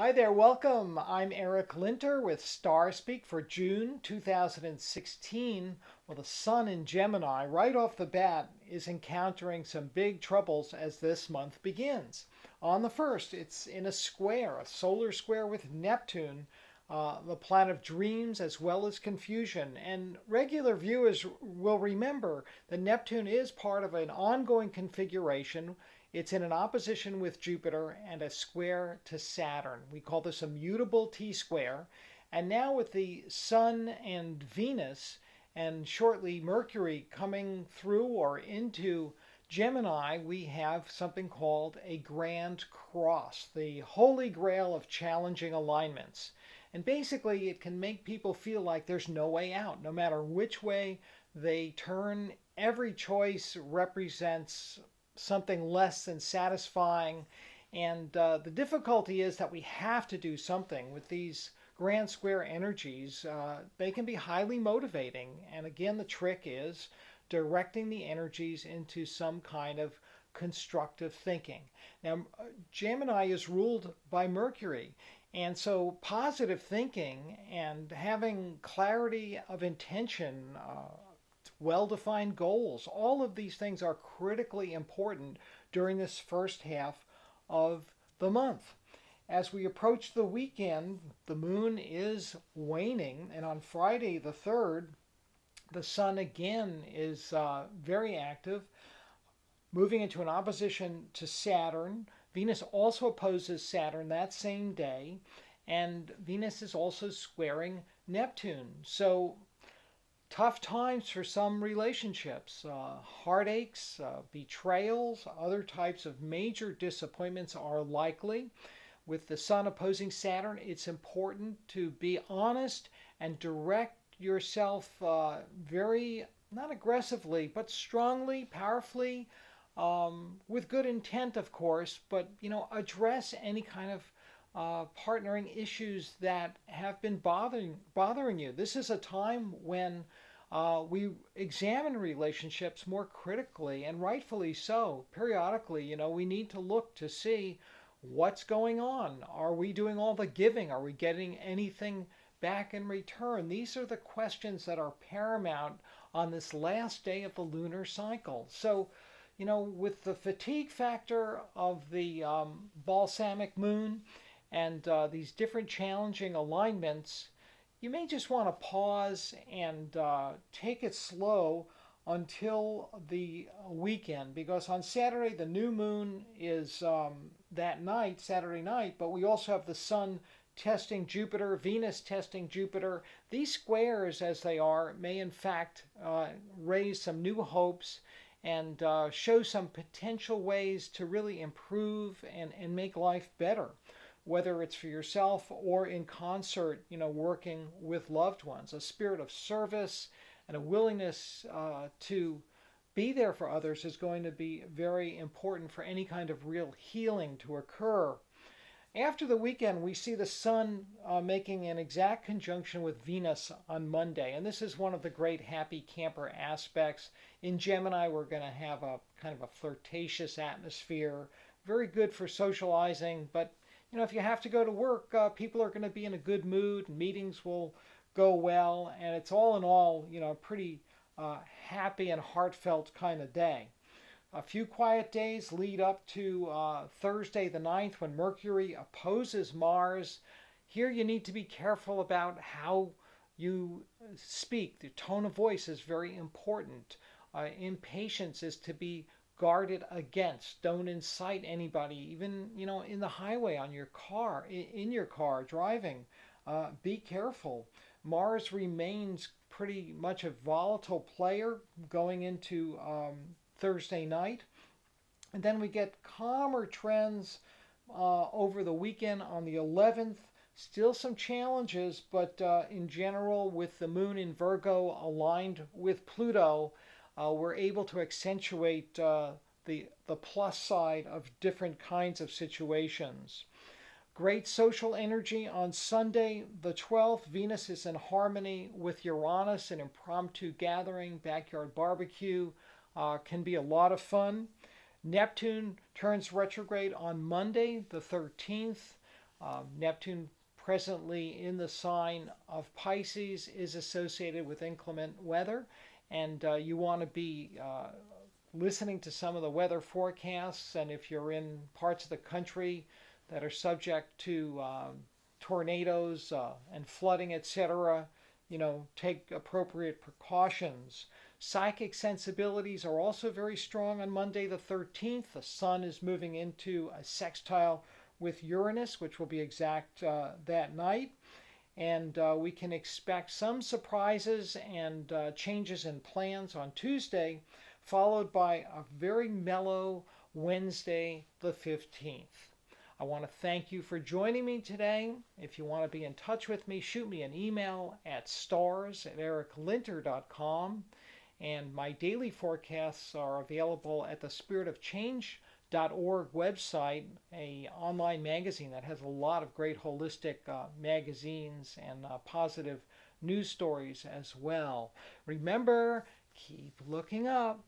Hi there, welcome. I'm Eric Linter with Starspeak for June 2016. Well, the sun in Gemini, right off the bat, is encountering some big troubles as this month begins. On the 1st, it's in a square, a solar square with Neptune, the planet of dreams as well as confusion. And regular viewers will remember that Neptune is part of an ongoing configuration. It's in an opposition with Jupiter and a square to Saturn. We call this a mutable T-square. And now with the Sun and Venus and shortly Mercury coming through or into Gemini, we have something called a Grand Cross, the holy grail of challenging alignments. And basically, it can make people feel like there's no way out. No matter which way they turn, every choice represents something less than satisfying. And the difficulty is that we have to do something with these grand square energies. They can be highly motivating. And again, the trick is directing the energies into some kind of constructive thinking. Now, Gemini is ruled by Mercury. And so, positive thinking and having clarity of intention, well defined goals. All of these things are critically important during this first half of the month. As we approach the weekend, the moon is waning, and on Friday the 3rd, the sun again is very active, moving into an opposition to Saturn. Venus also opposes Saturn that same day, and Venus is also squaring Neptune. So tough times for some relationships, heartaches, betrayals, other types of major disappointments are likely. With the Sun opposing Saturn, it's important to be honest and direct yourself very, not aggressively, but strongly, powerfully, with good intent, of course, but address any kind of partnering issues that have been bothering you. This is a time when we examine relationships more critically, and rightfully so. Periodically, we need to look to see what's going on. Are we doing all the giving? Are we getting anything back in return? These are the questions that are paramount on this last day of the lunar cycle. So, with the fatigue factor of the balsamic moon and these different challenging alignments, you may just want to pause and take it slow until the weekend, because on Saturday the new moon is that night, Saturday night, but we also have the sun testing Jupiter, Venus testing Jupiter. These squares, as they are, may in fact raise some new hopes and show some potential ways to really improve and make life better, whether it's for yourself or in concert, working with loved ones. A spirit of service and a willingness to be there for others is going to be very important for any kind of real healing to occur. After the weekend, we see the Sun making an exact conjunction with Venus on Monday. And this is one of the great happy camper aspects. In Gemini, we're going to have a kind of a flirtatious atmosphere, very good for socializing. But, if you have to go to work, people are going to be in a good mood, meetings will go well, and it's all in all, pretty happy and heartfelt kind of day. A few quiet days lead up to Thursday the 9th, when Mercury opposes Mars. Here you need to be careful about how you speak. The tone of voice is very important. Impatience is to be guarded against. Don't incite anybody, even in the highway, on your car, in your car driving. Be careful. Mars remains pretty much a volatile player going into Thursday night. And then we get calmer trends over the weekend on the 11th. Still some challenges, but in general, with the moon in Virgo aligned with Pluto, we're able to accentuate the plus side of different kinds of situations. Great social energy on Sunday, the 12th. Venus is in harmony with Uranus, an impromptu gathering, backyard barbecue. Can be a lot of fun. Neptune turns retrograde on Monday, the 13th. Neptune, presently in the sign of Pisces, is associated with inclement weather, and you want to be listening to some of the weather forecasts. And if you're in parts of the country that are subject to tornadoes and flooding, etc., take appropriate precautions. Psychic sensibilities are also very strong on Monday the 13th. The Sun is moving into a sextile with Uranus, which will be exact that night. And we can expect some surprises and changes in plans on Tuesday, followed by a very mellow Wednesday the 15th. I want to thank you for joining me today. If you want to be in touch with me, shoot me an email at stars@ericlinter.com. And my daily forecasts are available at the spiritofchange.org website, a online magazine that has a lot of great holistic magazines and positive news stories as well. Remember, keep looking up.